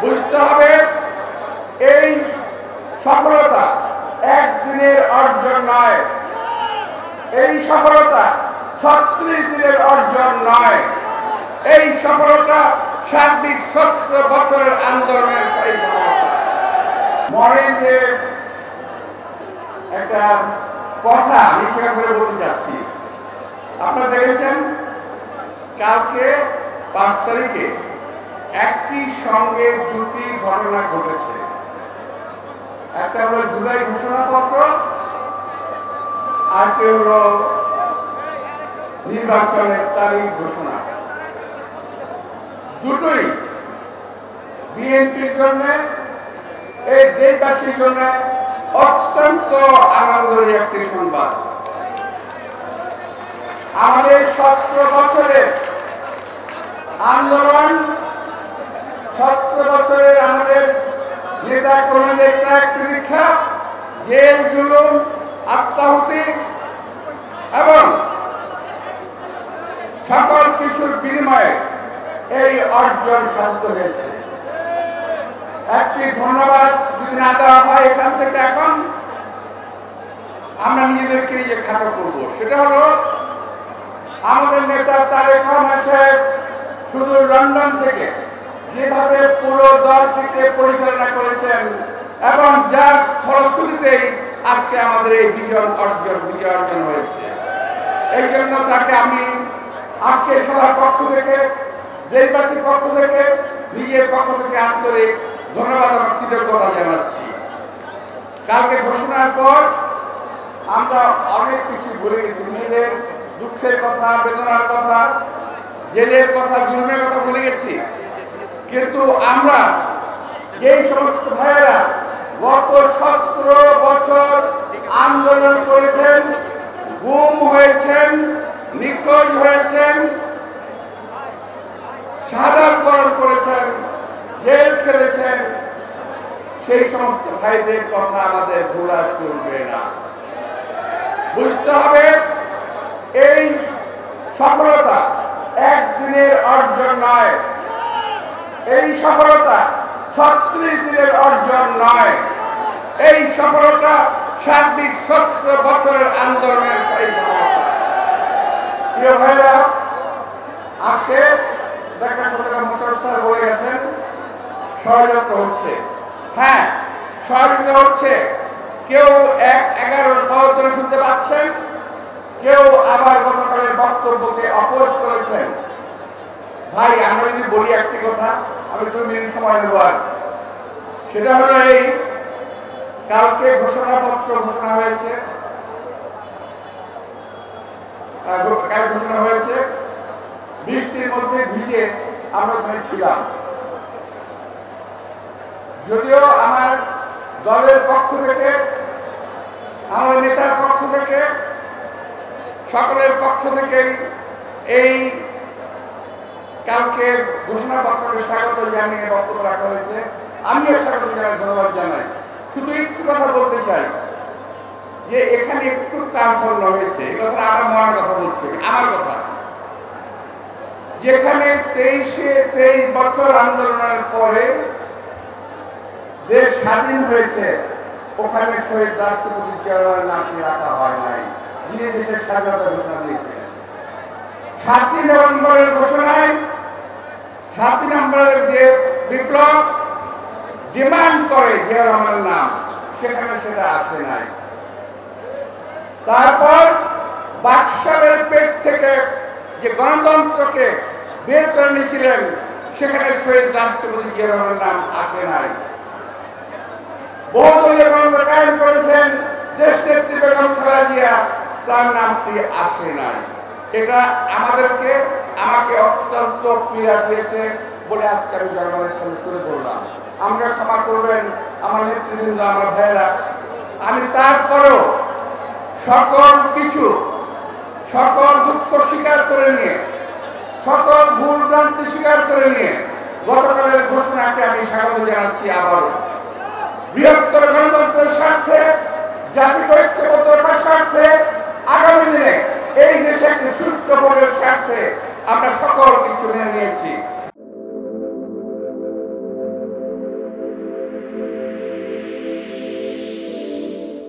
বুঝতে হবে এই সফলতা একদিনের অর্জন নয়, এই সফলতা 36 দিনের অর্জন নয়, এই সফলতা সার্বিক 17 বছরের আন্দোলনের মনে যে একটা কথা আমি সেটা করে বলতে চাচ্ছি। আপনারা দেখেছেন কালকে 5 তারিখে একই সঙ্গে দুটি ঘটনা ঘটেছে। একটা হলো জুলাই ঘোষণাপত্র, আরেকটি হলো নির্বাচনের তারিখ ঘোষণা। দুটোই বিএনপির জন্য, এই দেশবাসীর জন্য অত্যন্ত আনন্দের একটি সংবাদ। আমাদের 17 বছরের আন্দোলন, 17 বছরের আমাদের নেতা কর্মীদের ত্যাগ পরীক্ষা, জেল জুলুম, আত্মাহুতি এবং সকল কিছুর বিনিময়ে এই অর্জন সাধিত হয়েছে। একটি ধন্যবাদ যদি না দেওয়া হয় এখান থেকে, এখন আমরা নিজেদেরকে নিজে খাটো করব। সেটা হলো আমাদের নেতা তারেক রহমান সাহেব শুধু লন্ডন থেকে যেভাবে পুরো দলটিকে পরিচালনা করেছেন এবং যার ফলশ্রুতিতেই আজকে আমাদের এই বিজয় অর্জন হয়েছে। এই জন্য তাকে আমি আজকে সবার পক্ষ থেকে, দেশবাসীর পক্ষ থেকে, নিজের পক্ষ থেকে আন্তরিক ধন্যবাদ এবং কৃতজ্ঞতা জানাচ্ছি। কালকে ঘোষণার পর আমরা অনেক কিছু ভুলে গেছি, নিজেদের দুঃখের কথা, বেদনার কথা, জেলের কথা, জুলুমের কথা ভুলে গেছি। কিন্তু আমরা যেই সমস্ত ভাইয়েরা গত 17 বছর আন্দোলন করেছেন, গুম হয়েছেন, নিখোঁজ হয়েছেন, শাহাদাত বরণ করেছেন, জেল খেলেছেন, সেই সমস্ত ভাইদের কথা আমাদের ভোলা চলবে না। বুঝতে হবে এই সফলতা একদিনের অর্জন নয়, এই সফলতা 36 দিনের অর্জন নয়, এই সফলতা সার্বিক 17 বছরের আন্দোলনের সফলতা। প্রিয় ভাইরা, আজকে দেখা মোশাররফ স্যার বলে গেছেন ষড়যন্ত্র হচ্ছে। হ্যাঁ, ষড়যন্ত্র হচ্ছে। কেউ 11 পদত্র শুনতে পাচ্ছেন, কেউ আবার গতকালের বক্তব্যকে অপোজ করেছেন। ভাই, আমরা যদি বলি একটি কথা, আমি 2 মিনিট সময় নেব। আর সেটা হলো এই, কালকে ঘোষণাপত্র ঘোষণা হয়েছে, বৃষ্টির মধ্যে ভিজে আমরা ওখানে ছিলাম। যদিও আমার দলের পক্ষ থেকে, আমার নেতার পক্ষ থেকে, সকলের পক্ষ থেকে এই কালকে ঘোষণাপত্রকে স্বাগত জানিয়ে বক্তব্য রাখা হয়েছে, আমিও স্বাগত জানাই, ধন্যবাদ জানাই। শুধু একটু কথা বলতে চাই যে এখানে একটু কার্পণ্য হয়েছে। এই কথা আমার মনের কথা বলছি, আমার কথা। যেখানে 23 বছর আন্দোলনের পরে দেশ স্বাধীন হয়েছে, ওখানে শহীদ রাষ্ট্রপতি জিয়াউর নামটি রাখা হয় নাই, যিনি দেশের স্বাধীনতা ঘোষণা দিয়েছিলেন। 7 নভেম্বরের ঘোষণায় 7 নভেম্বরের যে বিপ্লব ডিমান্ড করে জিয়াউর রহমানের নাম, সেখানে সেটা আসে নাই। তারপর বাকশালের পেট থেকে যে গণতন্ত্রকে বের করে নিয়েছিলেন, সেখানে শহীদ রাষ্ট্রপতি জিয়াউর রহমানের নাম আসে নাই। বহুদলীয় গণতন্ত্র কায়েম করেছেন দেশ নেত্রী বেগম খালেদা জিয়া, তার নামটি আসে নাই। এটা আমাকে অত্যন্ত পীড়া দিয়েছে বলে আজকে আমি জনগণের সামনে তুলে ধরলাম। আমাকে ক্ষমা করবেন আমার নেতৃবৃন্দ, আমার ভাইয়েরা। আমি তারপরেও সকল কিছু, সকল দুঃখ স্বীকার করে নিয়ে, সকল ভুল ভ্রান্তি স্বীকার করে নিয়ে গতকালের ঘোষণাকে আমি স্বাগত জানাচ্ছি। আবারও বৃহত্তর গণতন্ত্রের স্বার্থে, জাতির ঐক্যবদ্ধতার স্বার্থে, আগামী দিনে এই দেশে একটি সুস্থ পরিবেশের স্বার্থে আমরা সকল কিছু মেনে নিয়েছি।